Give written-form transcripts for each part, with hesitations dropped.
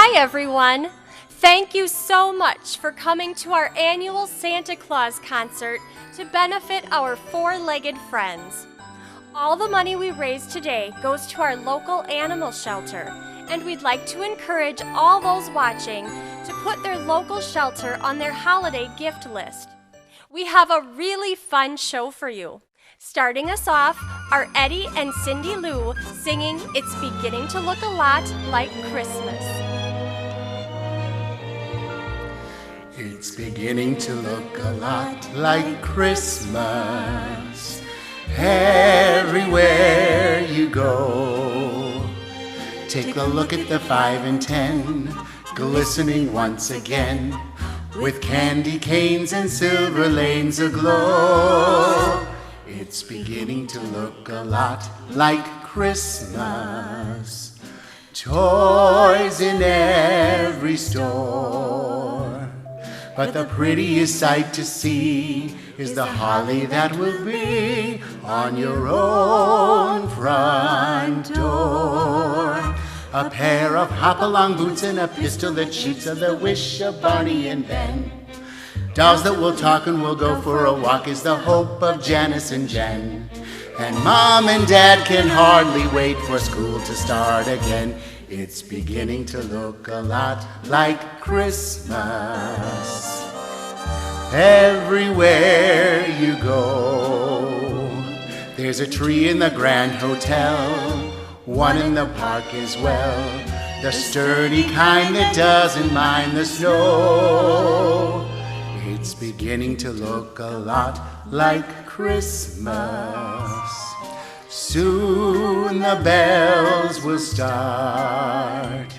Hi, everyone. Thank you so much for coming to our annual Santa Claus concert to benefit our four-legged friends. All the money we raise today goes to our local animal shelter, and we'd like to encourage all those watching to put their local shelter on their holiday gift list. We have a really fun show for you. Starting us off are Eddie and Cindy Lou singing It's Beginning to Look a Lot Like Christmas. It's beginning to look a lot like Christmas everywhere you go. Take a look at the 5 and 10 glistening once again with candy canes and silver lanes aglow. It's beginning to look a lot like Christmas. Toys in every store. But the prettiest sight to see is the holly that will be on your own front door. A pair of hop-along boots and a pistol that shoots are the wish of Barney and Ben. Dolls that will talk and will go for a walk is the hope of Janice and Jen. And Mom and Dad can hardly wait for school to start again. It's beginning to look a lot like Christmas everywhere you go. There's a tree in the Grand Hotel, one in the park as well, the sturdy kind that doesn't mind the snow. It's beginning to look a lot like Christmas. Soon the bells will start,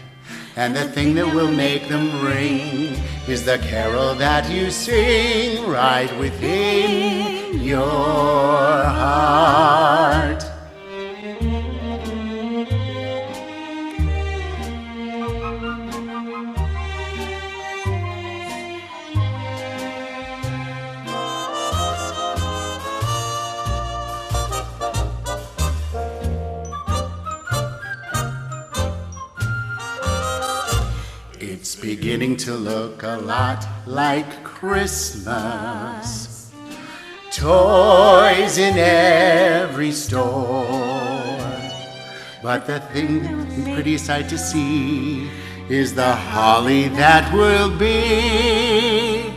and the thing that will make them ring is the carol that you sing right within your heart. It's beginning to look a lot like Christmas. Toys in every store. But the prettiest sight to see is the holly that will be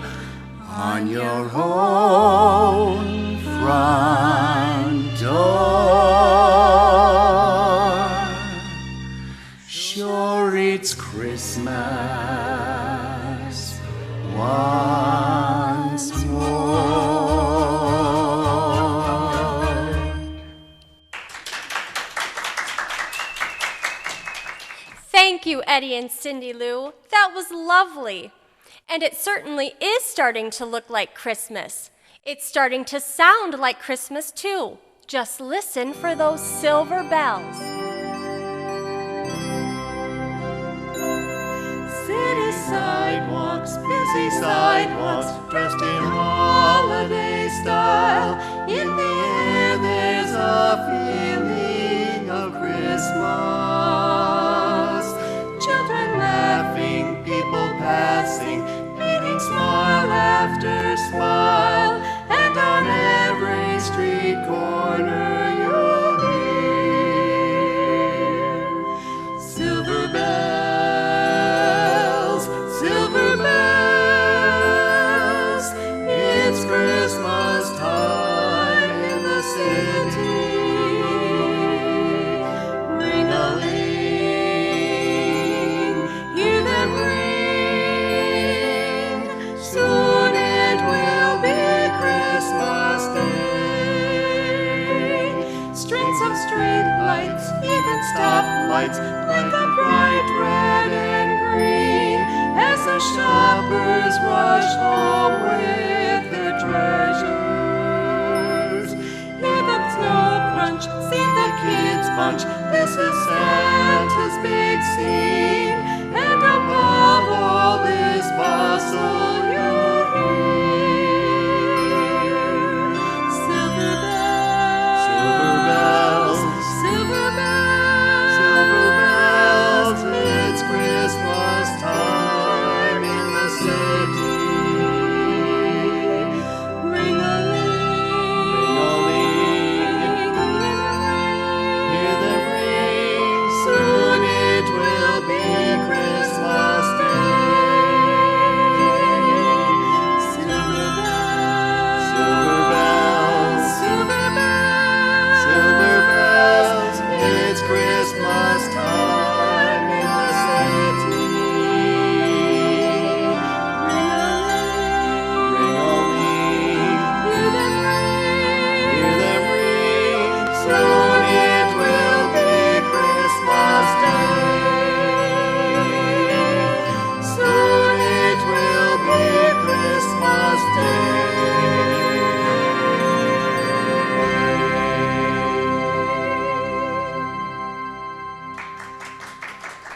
on your own front door. Sure, it's Christmas once more. Thank you, Eddie and Cindy Lou. That was lovely. And it certainly is starting to look like Christmas. It's starting to sound like Christmas, too. Just listen for those silver bells. City sidewalks, busy sidewalks, dressed in holiday style. In the air there's a feeling of Christmas. Children laughing, people passing, meeting smile after smile. And on every street corner you'll hear silver bells. Silver bells, it's Christmas time in the city. Ring a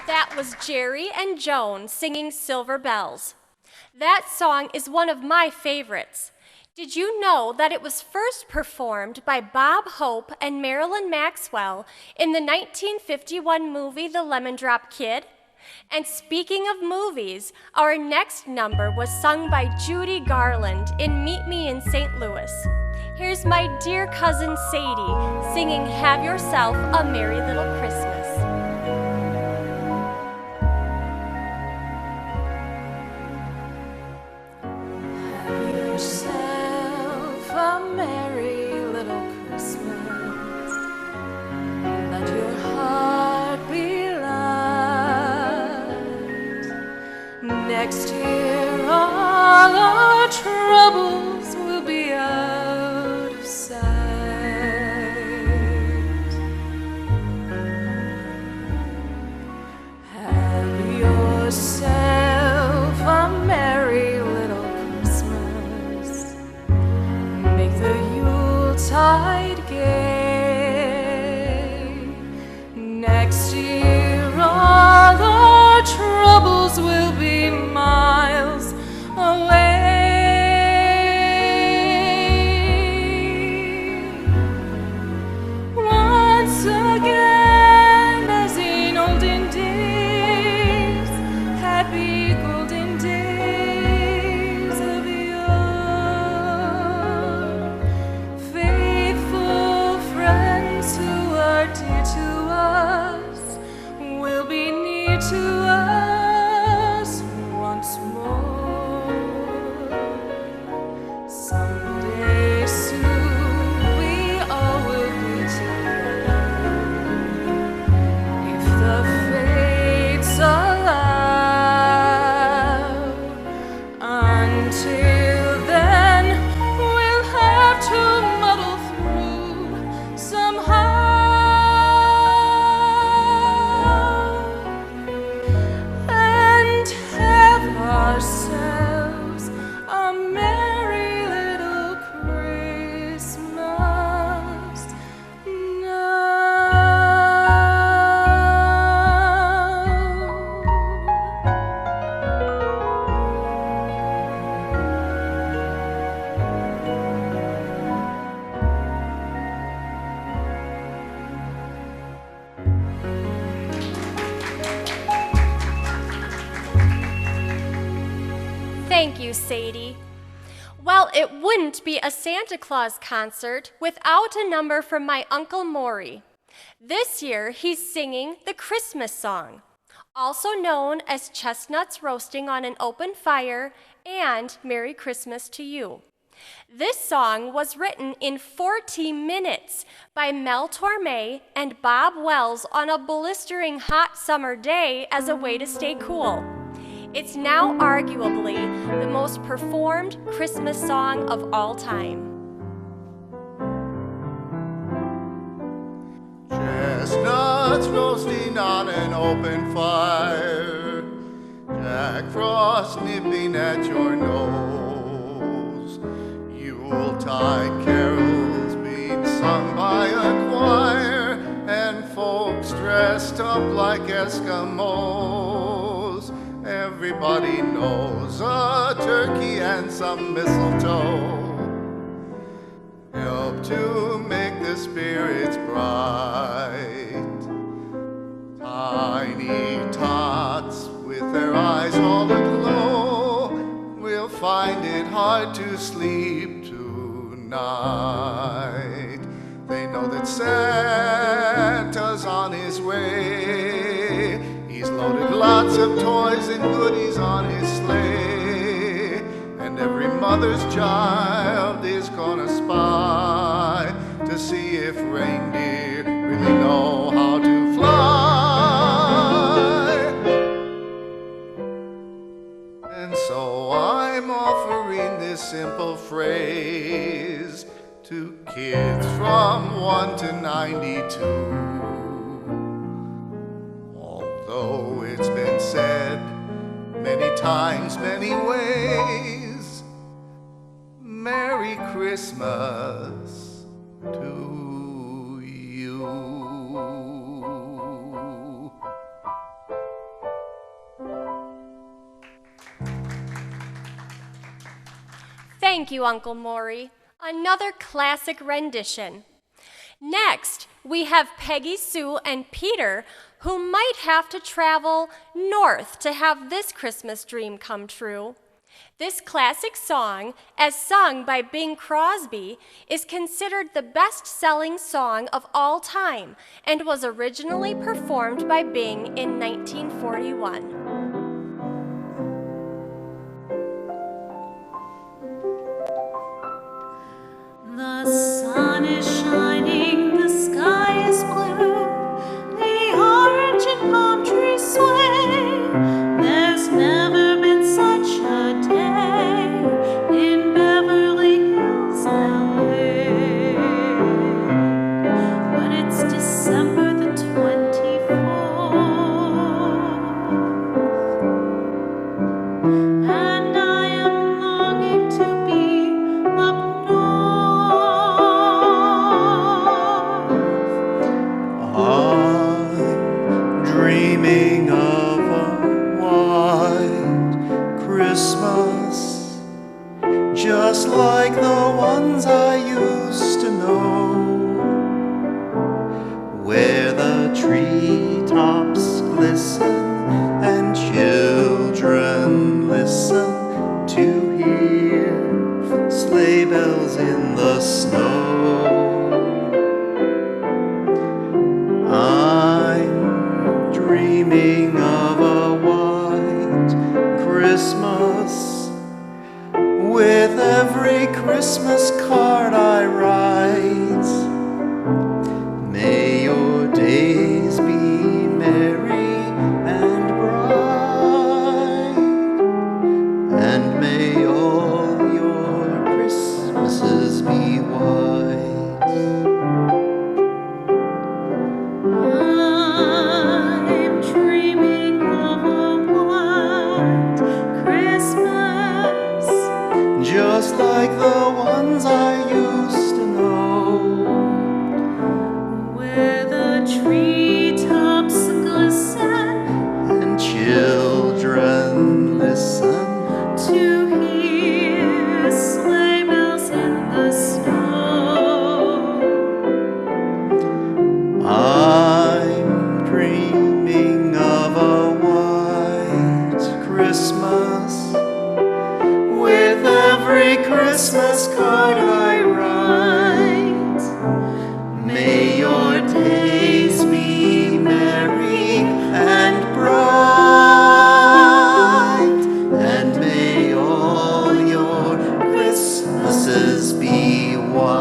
That was Jerry and Joan singing Silver Bells. That song is one of my favorites. Did you know that it was first performed by Bob Hope and Marilyn Maxwell in the 1951 movie The Lemon Drop Kid? And speaking of movies, our next number was sung by Judy Garland in Meet Me in St. Louis. Here's my dear cousin Sadie singing Have Yourself a Merry Little Christmas. Have yourself a merry little Christmas. Let your heart be light. Next year all our troubles will be out of sight. Have yourself a merry little Christmas. Make the Yuletide gay. Next year all our troubles will be miles away. Once again, as in olden days, happy golden days of yore. Faithful friends who are dear to us will be near to us once more. Someday soon we all will be together, if the fates allow. Until then, we'll have to muddle through somehow and have ourselves a merry little Christmas Thank you, Sadie. Well, it wouldn't be a Santa Claus concert without a number from my Uncle Maury. This year, he's singing the Christmas song, also known as Chestnuts Roasting on an Open Fire and Merry Christmas to You. This song was written in 40 minutes by Mel Torme and Bob Wells on a blistering hot summer day as a way to stay cool. It's now arguably the most performed Christmas song of all time. Chestnuts roasting on an open fire, Jack Frost nipping at your nose, Yuletide carols being sung by a choir, and folks dressed up like Eskimos. Everybody knows a turkey and some mistletoe help to make the spirits bright. Tiny tots with their eyes all aglow will find it hard to sleep tonight. They know that Santa's on his way. He's loaded lots of toys and goodies on his sleigh, and every mother's child is gonna spy to see if reindeer really know how to fly. And so I'm offering this simple phrase to kids from 1 to 92. Although it's been said many times, many ways, Merry Christmas to you. Thank you, Uncle Maury. Another classic rendition. Next, we have Peggy Sue and Peter, who might have to travel north to have this Christmas dream come true. This classic song, as sung by Bing Crosby, is considered the best-selling song of all time and was originally performed by Bing in 1941. The sun is shining, the sky is blue, the orange and palm trees sway. There's never been such a day in Beverly Hills, LA. But it's December the 24th, and I am longing to be up I'm dreaming of a white Christmas, just like the ones I used to know, where the treetops glisten and children listen to hear sleigh bells in the snow. I'm dreaming of a white Christmas, with every Christmas card I write. May your days be merry and bright, and may all your Christmases be white. I'm dreaming of a white Christmas, Just like the ones I used to know, where the treetops glisten and children listen to hear sleigh bells in the snow. I'm dreaming of a white Christmas, with every Christmas card I write. May your days be merry and bright, and may all your Christmases be white.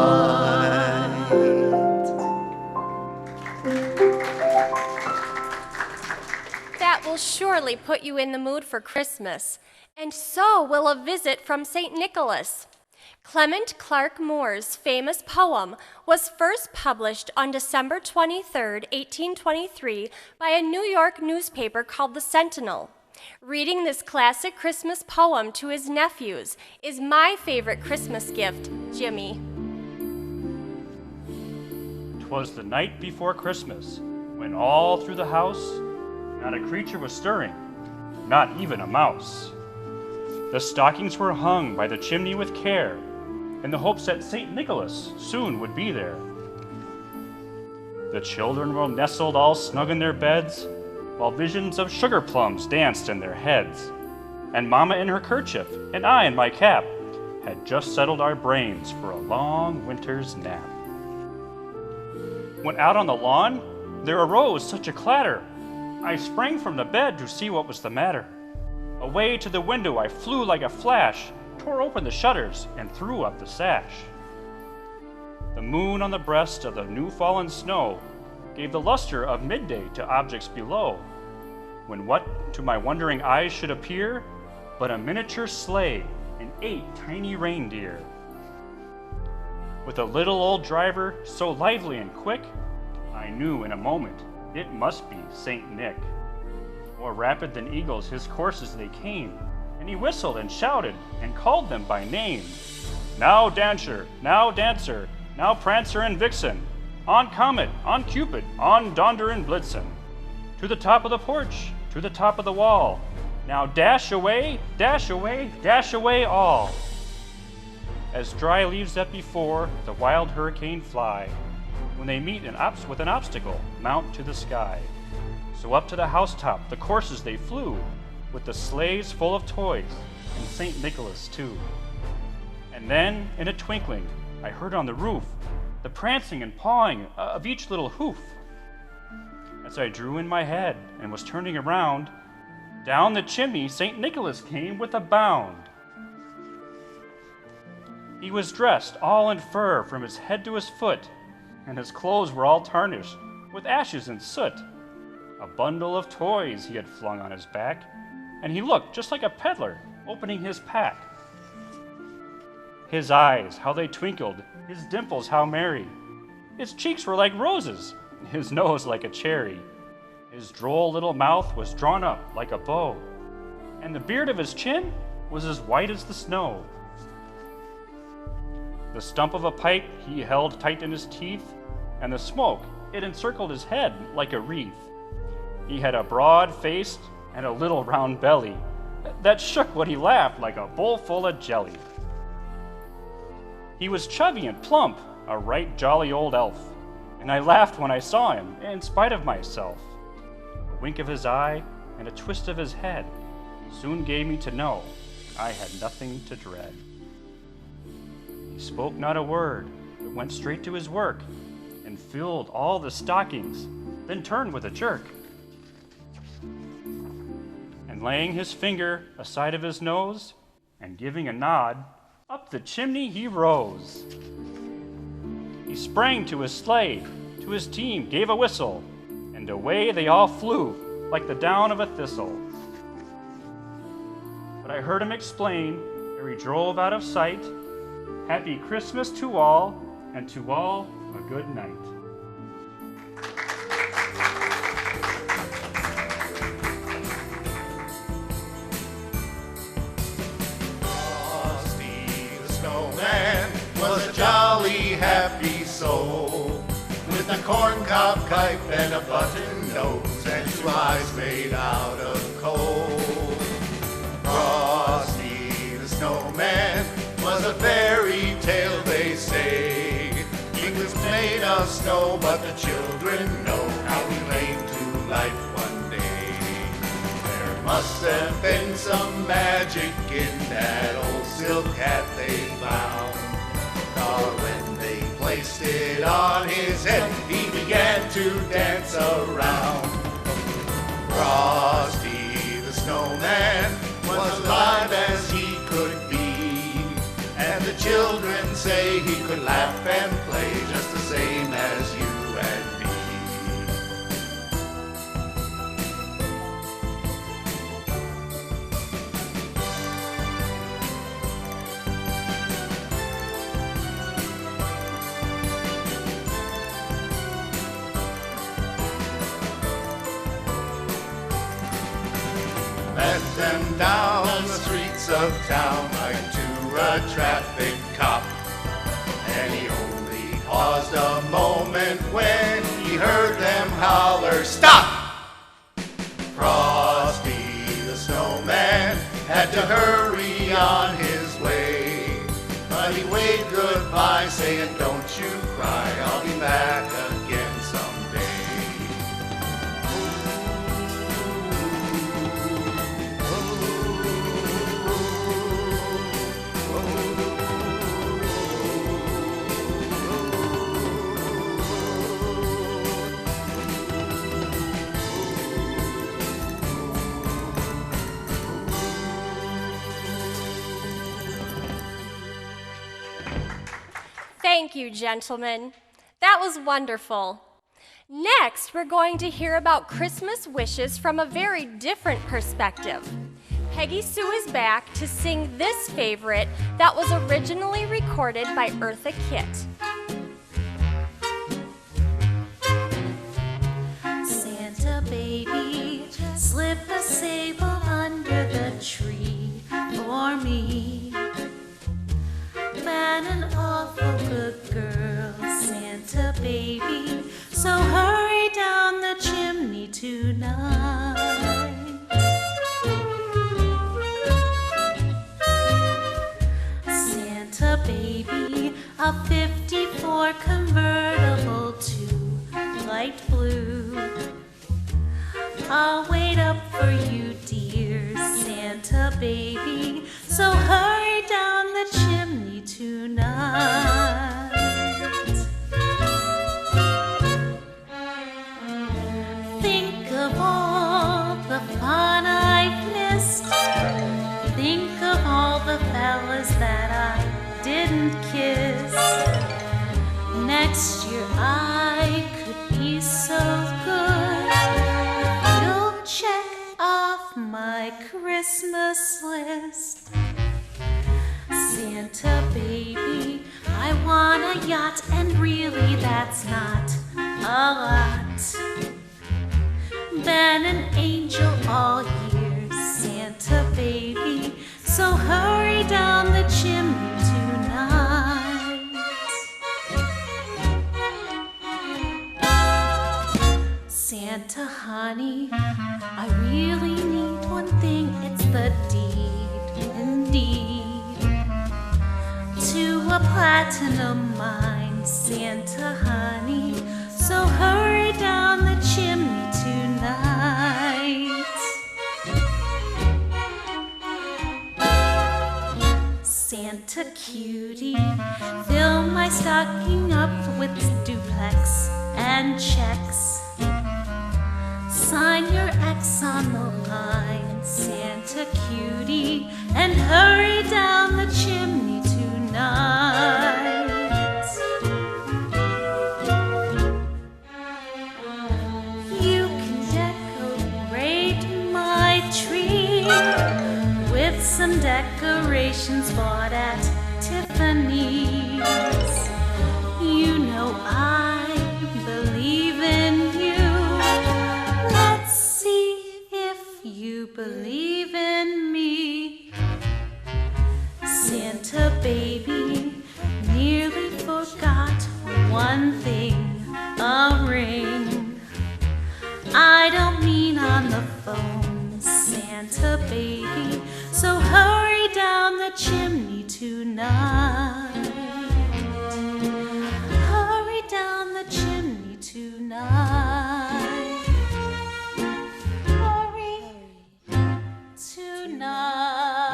That will surely put you in the mood for Christmas, and so will a visit from St. Nicholas. Clement Clark Moore's famous poem was first published on December 23, 1823, by a New York newspaper called the Sentinel. Reading this classic Christmas poem to his nephews is my favorite Christmas gift, Jimmy. 'Twas the night before Christmas, when all through the house not a creature was stirring, not even a mouse. The stockings were hung by the chimney with care, in the hopes that St. Nicholas soon would be there. The children were nestled all snug in their beds, while visions of sugar plums danced in their heads. And Mama in her kerchief, and I in my cap, had just settled our brains for a long winter's nap. When out on the lawn, there arose such a clatter, I sprang from the bed to see what was the matter. Away to the window I flew like a flash, tore open the shutters, and threw up the sash. The moon on the breast of the new-fallen snow gave the luster of midday to objects below, when what to my wondering eyes should appear but a miniature sleigh and 8 tiny reindeer. With a little old driver so lively and quick, I knew in a moment it must be Saint Nick. More rapid than eagles his coursers they came, and he whistled and shouted and called them by name. Now Dancer, now Dancer, now Prancer and Vixen, on Comet, on Cupid, on Donder and Blitzen. To the top of the porch, to the top of the wall, now dash away, dash away, dash away all. as dry leaves that before the wild hurricane fly, when they meet with an obstacle, mount to the sky. So up to the housetop the coursers they flew, with the sleighs full of toys, and St. Nicholas too. And then, in a twinkling, I heard on the roof the prancing and pawing of each little hoof. As I drew in my head and was turning around, down the chimney St. Nicholas came with a bound. He was dressed all in fur from his head to his foot, and his clothes were all tarnished with ashes and soot. A bundle of toys he had flung on his back, and he looked just like a peddler opening his pack. His eyes, how they twinkled, his dimples how merry. His cheeks were like roses, his nose like a cherry. His droll little mouth was drawn up like a bow, and the beard of his chin was as white as the snow. The stump of a pipe he held tight in his teeth, and the smoke, it encircled his head like a wreath. He had a broad face and a little round belly that shook when he laughed like a bowl full of jelly. He was chubby and plump, a right jolly old elf, and I laughed when I saw him, in spite of myself. A wink of his eye and a twist of his head soon gave me to know I had nothing to dread. He spoke not a word, but went straight to his work, and filled all the stockings, then turned with a jerk. And laying his finger aside of his nose, and giving a nod, up the chimney he rose. He sprang to his sleigh, to his team gave a whistle, and away they all flew like the down of a thistle. But I heard him explain, ere he drove out of sight, Happy Christmas to all, and to all a good night. Snowman was a jolly, happy soul, with a corncob pipe and a button nose, and 2 eyes made out of coal. Frosty the Snowman was a fairy tale, they say. He was made of snow, but the children know how he came to life one day. There must have been some magic in that old silk hat they found, for when they placed it on his head, he began to dance around. Frosty the Snowman was alive as he could be, and the children say he could laugh and play just the same as you and me. Met them down the streets of town like to a traffic cop, and he only paused a moment when he heard them holler, "Stop!" Frosty the Snowman had to hurry on his way, but he waved goodbye saying, "Don't you cry, I'll be back again someday." Thank you, gentlemen. That was wonderful. Next, we're going to hear about Christmas wishes from a very different perspective. Peggy Sue is back to sing this favorite that was originally recorded by Eartha Kitt. Santa baby, slip a sable under the tree for me. Man, an awful good girl, Santa baby, so hurry down the chimney tonight. Santa baby, your convertible to light blue. I'll wait up for you, dear Santa baby, so hurry down the chimney tonight. Think of all the fun I've missed. Think of all the fellas that I didn't kiss. Next year I could be so good. You'll check off my Christmas list. Santa baby, I want a yacht, and really that's not a lot. Been an angel all year, Santa baby, so hurry down the chimney tonight. Santa honey, I really need one thing, it's the deed, indeed, to a platinum mine, Santa honey, so hurry down the chimney tonight. Santa cutie, fill my stocking up with duplex and checks. Sign your X on the line, Santa cutie, and hurry down the chimney tonight. You can decorate my tree with some decorations bought at Tiffany's. You know I believe in you. Let's see if you believe in me. Santa baby, nearly forgot one thing, a ring. I don't mean on the phone, Santa baby, so hurry down the chimney tonight. Hurry down the chimney tonight. Hurry tonight.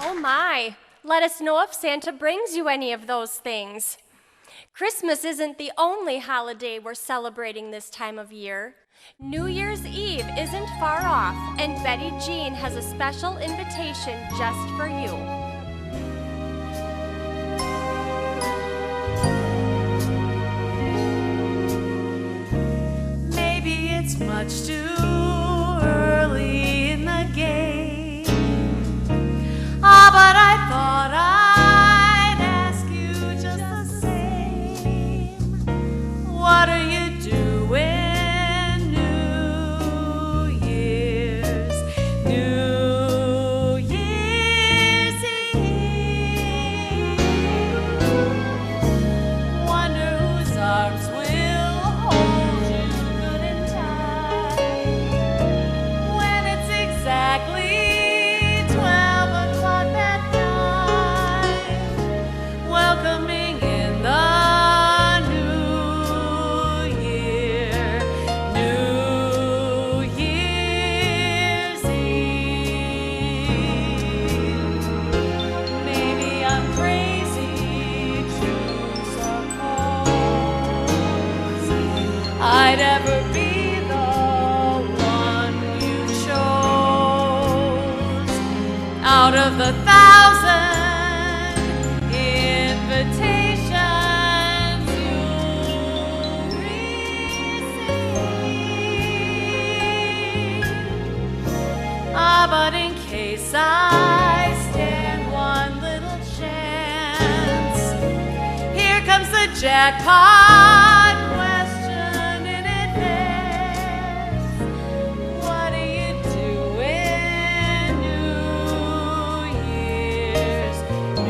Oh my, let us know if Santa brings you any of those things. Christmas isn't the only holiday we're celebrating this time of year. New Year's Eve isn't far off, and Betty Jean has a special invitation just for you. Maybe it's much too early in the game. Ah, but I thought I'd ask you just the same. What are you doing New Year's Eve? Wonder whose arms will hold you good and tight when it's exactly 12 o'clock that night, welcoming in the new year, New Year's Eve. Maybe I'm crazy, true suppose I'd ever be the one you chose out of the 1,000 invitations you received. Ah, but in case I stand one little chance, here comes the jackpot question in advance. What are you doing New Year's Eve?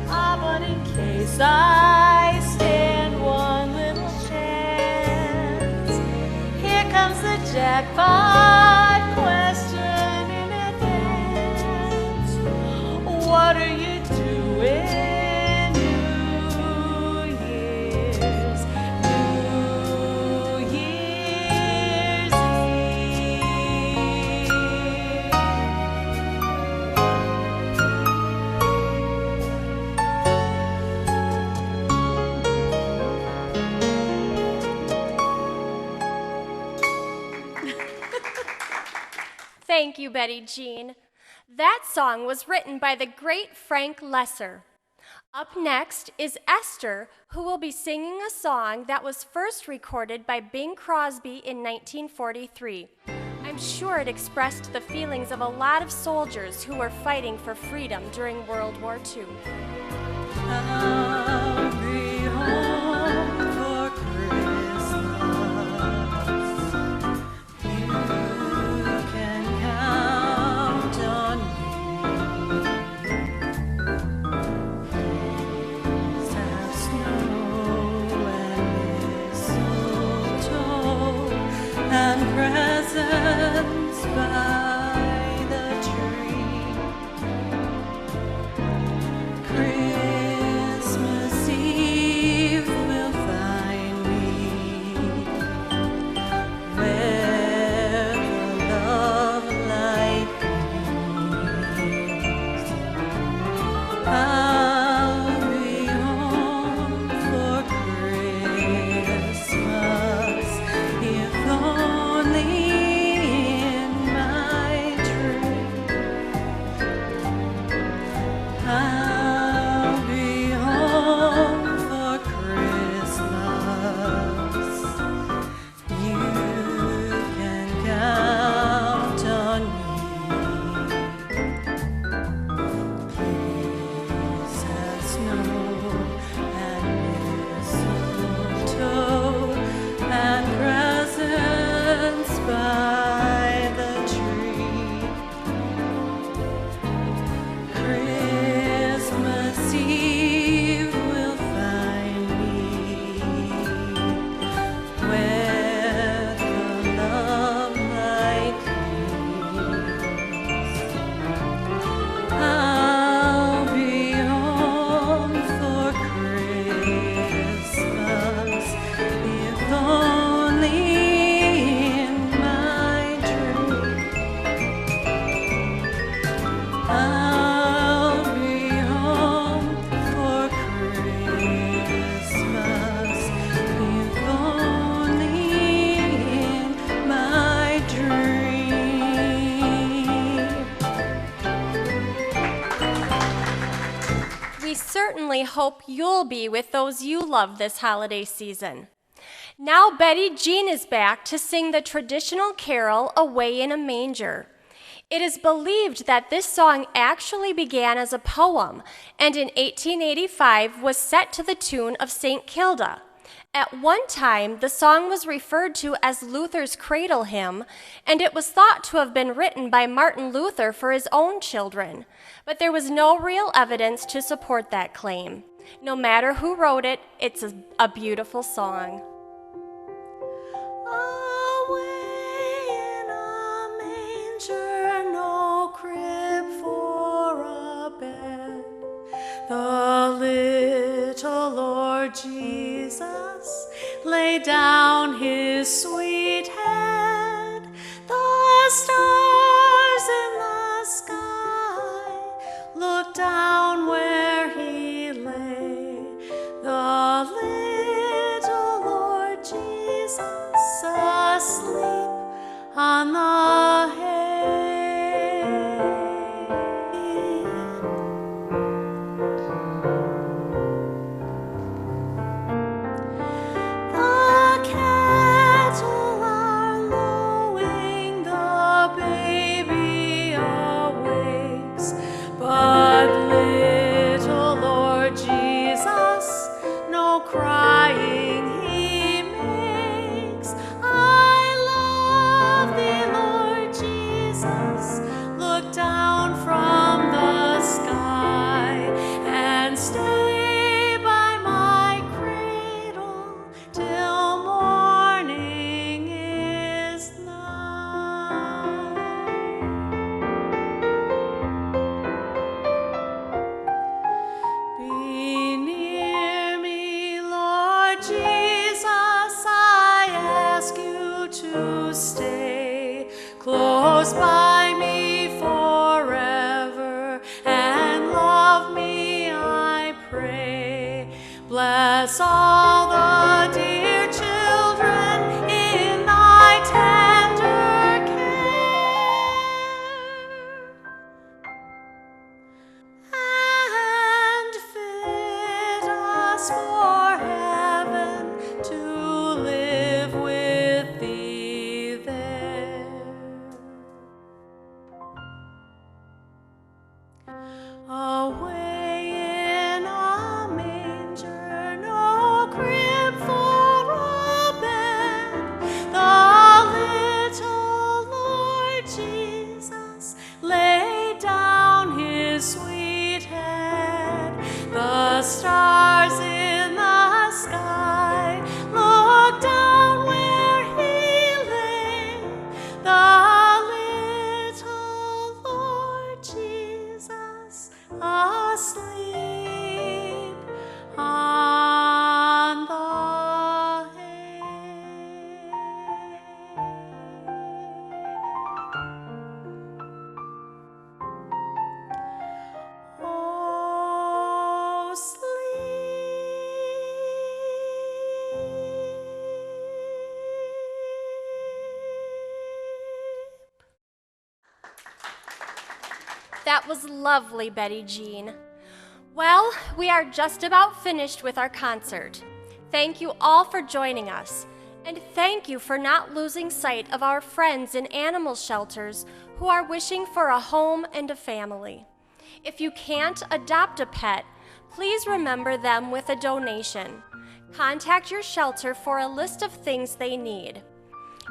Ah, but in case I stand one little chance, here comes the jackpot Thank you, Betty Jean. That song was written by the great Frank Lesser. Up next is Esther, who will be singing a song that was first recorded by Bing Crosby in 1943. I'm sure it expressed the feelings of a lot of soldiers who were fighting for freedom during World War II. I'll be home for Christmas. You can count on me. Have snow and mistletoe and presents by the tree. Christmas Eve will find me where the love light gleams. I'll be home for Christmas, if only in my dream. I'll be home for Christmas. You can count on me. Please have snow and mistletoe and presents by the tree. Christmas Eve will find me where the love light gleams. I'll be home for Christmas, if only in my dream. I'll be home for Christmas, if only in my dream. We certainly hope you'll be with those you love this holiday season. Now Betty Jean is back to sing the traditional carol, Away in a Manger. It is believed that this song actually began as a poem and in 1885 was set to the tune of St. Kilda. At one time, the song was referred to as Luther's cradle hymn, and it was thought to have been written by Martin Luther for his own children. But there was no real evidence to support that claim. No matter who wrote it, it's a beautiful song. Away in a manger, no crib for a bed, the little Lord Jesus laid down his sweet head. The stars in the sky looked down where he lay. The little Lord Jesus asleep on the hay. The cattle are lowing, the baby awakes, but little Lord Jesus, no crying he makes. I love thee, Lord Jesus, look down from the sky and stay by my cradle till morning is nigh. Be near me, Lord Jesus, I ask you to stay close by me forever and love me, I pray. Bless all the dear children in thy tender care. us for heaven to live with thee there. Away in a manger, no crib for a bed, the little Lord Jesus laid down his sweet head. The stars in the sky looked down where he lay. The little Lord Jesus asleep on the hay. Oh, sleep. That was lovely, Betty Jean. Well, we are just about finished with our concert. Thank you all for joining us, and thank you for not losing sight of our friends in animal shelters who are wishing for a home and a family. If you can't adopt a pet, please remember them with a donation. Contact your shelter for a list of things they need.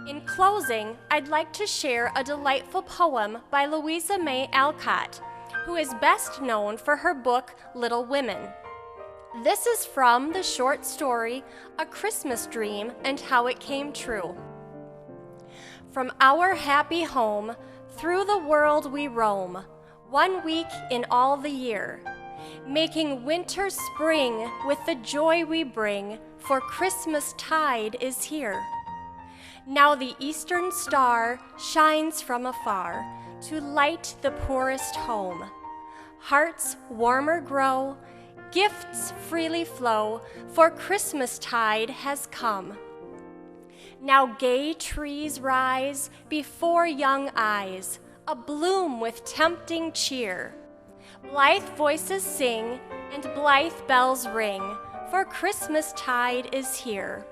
In closing, I'd like to share a delightful poem by Louisa May Alcott, who is best known for her book, Little Women. This is from the short story, A Christmas Dream and How It Came True. From our happy home, through the world we roam, 1 week in all the year, making winter spring with the joy we bring, for Christmas tide is here. Now the eastern star shines from afar to light the poorest home. Hearts warmer grow, gifts freely flow, for Christmas tide has come. Now gay trees rise before young eyes, abloom with tempting cheer. Blithe voices sing and blithe bells ring, for Christmas tide is here.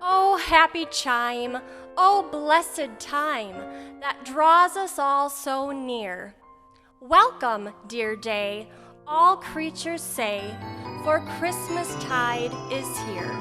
Oh, happy chime, oh, blessed time that draws us all so near. Welcome, dear day, all creatures say, for Christmas tide is here.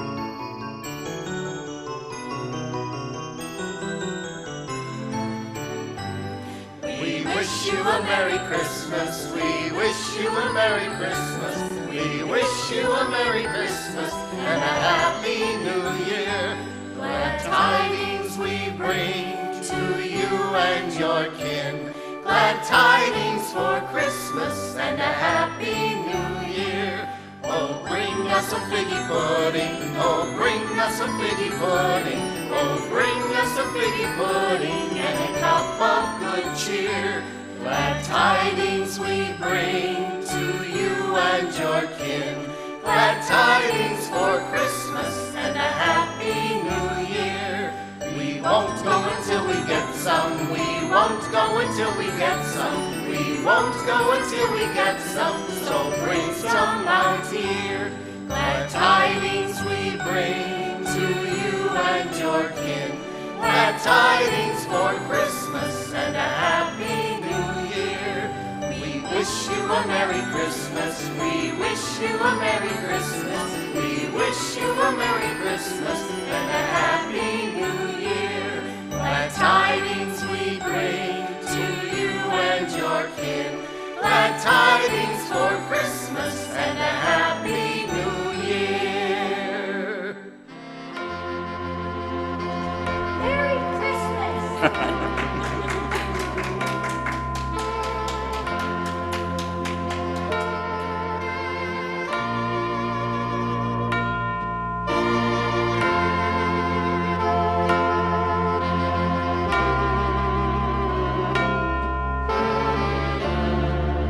We wish you a Merry Christmas. We wish you a Merry Christmas. We wish you a Merry Christmas and a Happy New Year. Glad tidings we bring to you and your kin. Glad tidings for Christmas and a Happy New Year. Oh, bring us a figgy pudding. Oh, bring us a figgy pudding. Oh, bring us a figgy pudding and a cup of good cheer. Glad tidings we bring to you and your kin. Glad tidings for Christmas and a Happy New Year. We won't go until we get some. We won't go until we get some. We won't go until we get some. So bring some out here. Glad tidings we bring to you and your kin. Glad tidings for Christmas and a Happy New Year. We wish you a Merry Christmas. We wish you a Merry Christmas. We wish you a Merry Christmas and a Happy New Year. Glad tidings we bring to you and your kin. Glad tidings for Christmas and a Happy New Year. Merry Christmas!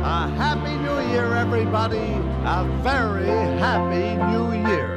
A Happy New Year, everybody. A very Happy New Year.